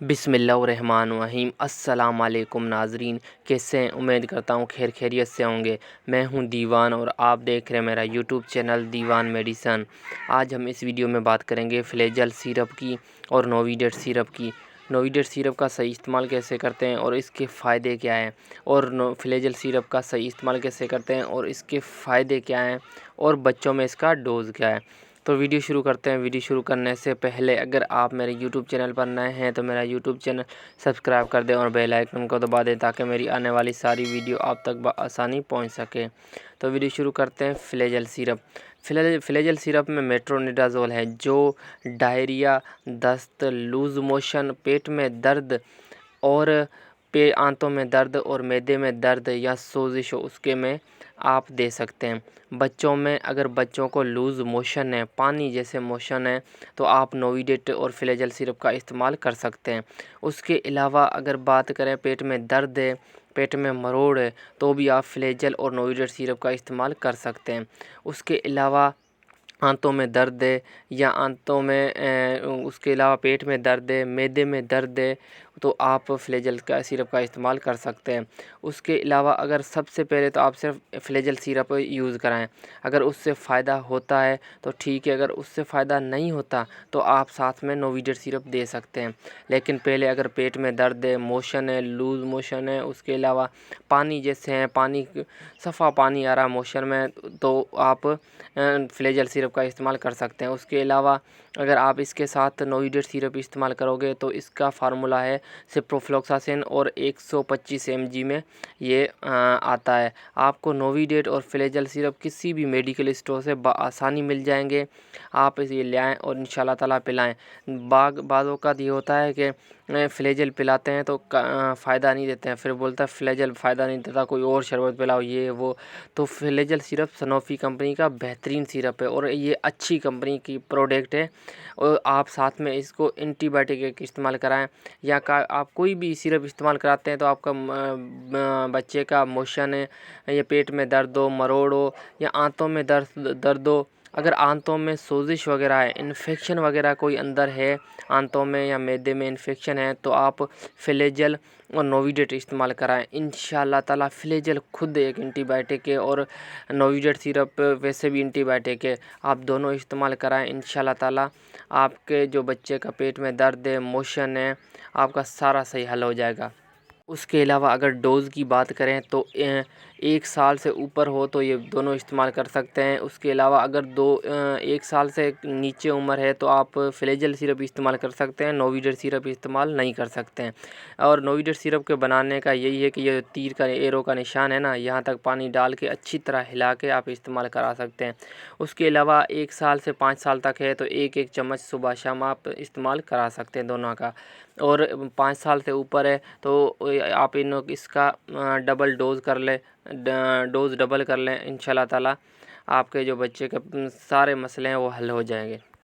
बिस्मिल्लाहिर्रहमानिर्रहीम। अस्सलाम वालेकुम नाज़रीन, कैसे हैं? उम्मीद करता हूँ खैर खैरियत से होंगे। मैं हूँ दीवान और आप देख रहे हैं मेरा यूट्यूब चैनल दीवान मेडिसन। आज हम इस वीडियो में बात करेंगे फ्लेजल सिरप की और नोविडेट सिरप की। नोविडेट सिरप का सही इस्तेमाल कैसे करते हैं और इसके फ़ायदे क्या हैं, और फ्लेजल सिरप का सही इस्तेमाल कैसे करते हैं और इसके फ़ायदे क्या हैं, और बच्चों में इसका डोज़ क्या है। तो वीडियो शुरू करते हैं। वीडियो शुरू करने से पहले अगर आप मेरे यूट्यूब चैनल पर नए हैं तो मेरा यूट्यूब चैनल सब्सक्राइब कर दें और बेल आइकन को दबा दें ताकि मेरी आने वाली सारी वीडियो आप तक बआसानी पहुंच सके। तो वीडियो शुरू करते हैं। Flagyl syrup. फ्लेजल सिरप में मेट्रोनिडाज़ोल है जो डायरिया, दस्त, लूज़ मोशन, पेट में दर्द और आंतों में दर्द और मैदे में दर्द या सोजिश हो उसके में आप दे सकते हैं। बच्चों में अगर बच्चों को लूज़ मोशन है, पानी जैसे मोशन है, तो आप नोविडेट और फ्लेजल सिरप का इस्तेमाल कर सकते हैं। उसके अलावा अगर बात करें पेट में दर्द है, पेट में मरोड़ है, तो भी आप फ्लेजल और नोविडेट सिरप का इस्तेमाल कर सकते हैं। उसके अलावा आंतों में दर्द है या आंतों में उसके अलावा पेट में दर्द है, मैदे में दर्द है, तो आप फ्लेजल का सिरप का इस्तेमाल कर सकते हैं। उसके अलावा अगर सबसे पहले तो आप सिर्फ फ्लेजल सिरप यूज़ कराएं। अगर उससे फ़ायदा होता है तो ठीक है, अगर उससे फ़ायदा नहीं होता तो आप साथ में नोविडेट सिरप दे सकते हैं। लेकिन पहले अगर पेट में दर्द है, मोशन है, लूज़ मोशन है, उसके अलावा पानी जैसे हैं, पानी सफ़ा पानी आ रहा मोशन में, तो आप फ्लेजल सिरप का इस्तेमाल कर सकते हैं। उसके अलावा अगर आप इसके साथ नोविडेट सिरप इस्तेमाल करोगे तो इसका फार्मूला है सिप्रोफ्लोक्सासिन और 125 mg में ये आता है। आपको नोविडेट और फ्लेजल सिरप किसी भी मेडिकल स्टोर से बआसानी मिल जाएंगे। आप इसे ले आएँ और इंशाल्लाह ताला पिलाएँ। बाज़ औक़ात ये होता है कि फ्लेजल पिलाते हैं तो फ़ायदा नहीं देते हैं, फिर बोलता है फ्लेजल फ़ायदा नहीं देता, कोई और शरबत पिलाओ ये वो। तो फ्लेजल सिरप सनोफी कंपनी का बेहतरीन सिरप है और ये अच्छी कंपनी की प्रोडक्ट है। और आप साथ में इसको एंटीबायोटिक का इस्तेमाल कराएं या आप कोई भी सिरप इस्तेमाल कराते हैं तो आपका बच्चे का मोशन है या पेट में दर्द हो, मरोड़ हो या आंतों में दर्द हो, अगर आंतों में सोजिश वगैरह है, इन्फेक्शन वगैरह कोई अंदर है आंतों में या मैदे में इन्फेक्शन है, तो आप फ्लेजल और नोविडेट इस्तेमाल कराएं। इंशाल्लाह ताला फ्लेजल खुद एक एंटीबायोटिक है और नोविडेट सिरप वैसे भी एंटीबायोटिक है। आप दोनों इस्तेमाल कराएं, इंशाल्लाह ताला आपके जो बच्चे का पेट में दर्द है, मोशन है, आपका सारा सही हल हो जाएगा। उसके अलावा अगर डोज़ की बात करें तो 1 साल से ऊपर हो तो ये दोनों इस्तेमाल कर सकते हैं। उसके अलावा अगर 1 साल से नीचे उम्र है तो आप फ्लेजल सिरप इस्तेमाल कर सकते हैं, नोविडेट सिरप इस्तेमाल नहीं कर सकते हैं। और नोविडेट सिरप के बनाने का यही है कि ये तीर का एरो का निशान है ना, यहाँ तक पानी डाल के अच्छी तरह हिला के आप इस्तेमाल करा सकते हैं। उसके अलावा 1 साल से 5 साल तक है तो 1-1 चम्मच सुबह शाम आप इस्तेमाल करा सकते हैं दोनों का। और 5 साल से ऊपर है तो आप इसका डबल डोज़ कर लें, डोज़ डबल कर लें। इंशाल्लाह ताला आपके जो बच्चे के सारे मसले हैं वो हल हो जाएंगे।